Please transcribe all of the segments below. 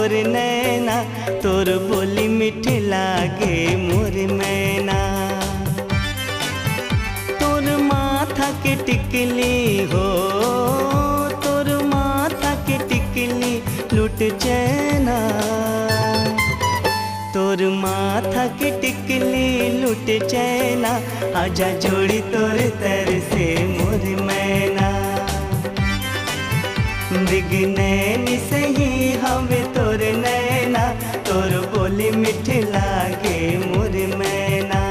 मोर नैना, तोर बोली मीठ लागे मोर मैना। तोर माथा के टिकली हो, तोर माथा के टिकली लुट चैना। तोर माथा के टिकली लुट चैना, आजा जोड़ी तोर तर से मोर मैना। मृग नैनी सही हवे तोर नैना, तोर बोली मीठ लागे मोर मैना।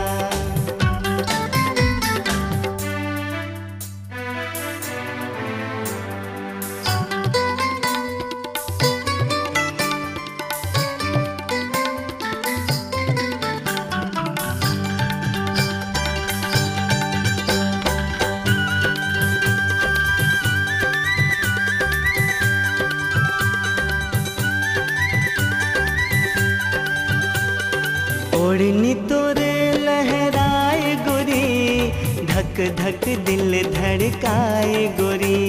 ओढ़नी तोरे लहराए गोरी, धक धक दिल धड़काए गोरी।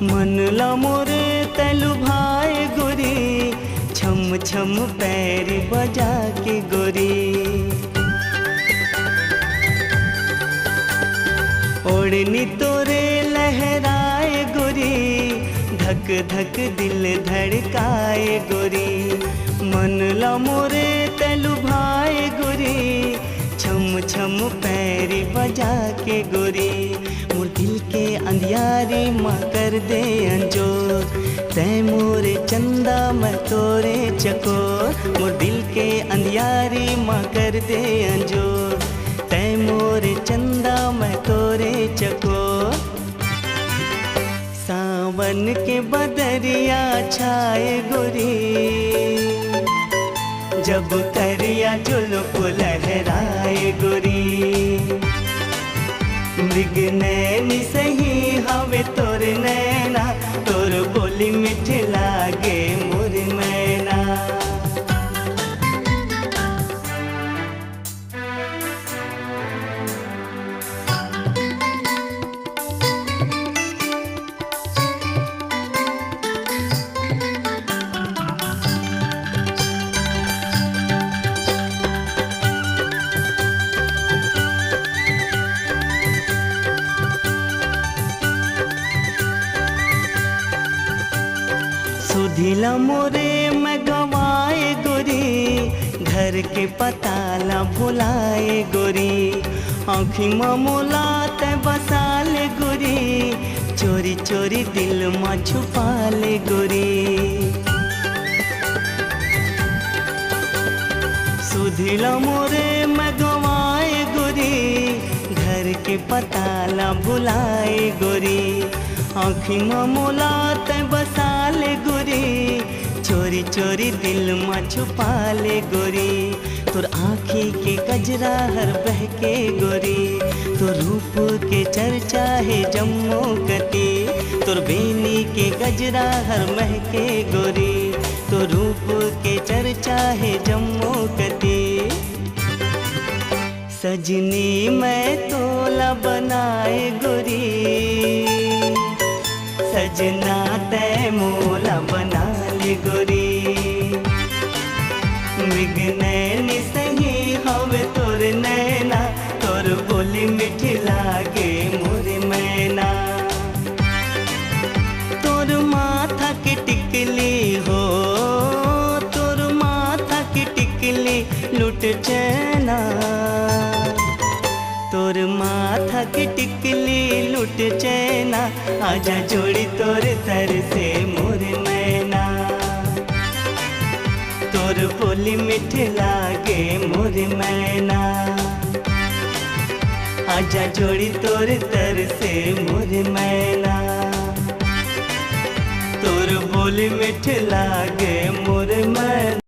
मन ला मोर तलु भाए गोरी, छम छम पैर बजा के गोरी। ओढ़नी तोरे लहराए गोरी, धक धक दिल धड़काए गोरी। मन ला मोरे तलु भाए गोरी, छम छम पैर बजा के गोरी। मोर दिल के अंधियारी माँ कर दे अंजोर, तै मोरे चंदा मैं तोरे चकोर। मोर दिल के अंधियारी माँ कर दे अंजोर, तै मोरे चंदा मैं तोरे चकोर। सावन के बदरिया छाए गोरी, जब करिया जुल्फ लहराए गोरी। मृग नैनी सही हवे तोर नैना, तोर बोली मीठ लागे मोर मैना। सुधिला मोरे मैं गवाए गोरी, घर के पताला भुलाए गोरी। आँखी मोला ते बसाले गोरी, चोरी चोरी दिल में छुपा ले गोरी। सुधिला मोरे मैं गवाए गोरी, घर के पताला भुलाए गोरी। आँखी मोला ते बसाले गोरी, चोरी चोरी दिल में छुपा ले गोरी। तोर आँखी के गजरा हर बहके गोरी, तोर रूप के चर्चा है जम्मू कती। तोर बेनी के गजरा हर महके गोरी, तोर रूप के चर्चा है जम्मू कती। सजनी मैं तोला बनाए गोरी, सजना तै मोला बना ले गोरी। मृग नैनी सही हवे तोर नैना, तोर बोली मीठ लागे मोर मैना। तोर माथा के टिकली हो, तोर माथा के टिकली लुट चैना। तोर माथा के टिकली लुट चैना, आजा जोड़ी तोर तर से मोर मैना। तोर बोली मीठ लागे मोर मैना, आजा जोड़ी तोर तर से मोर मैना। तोर बोली मीठ लागे मोर मैना।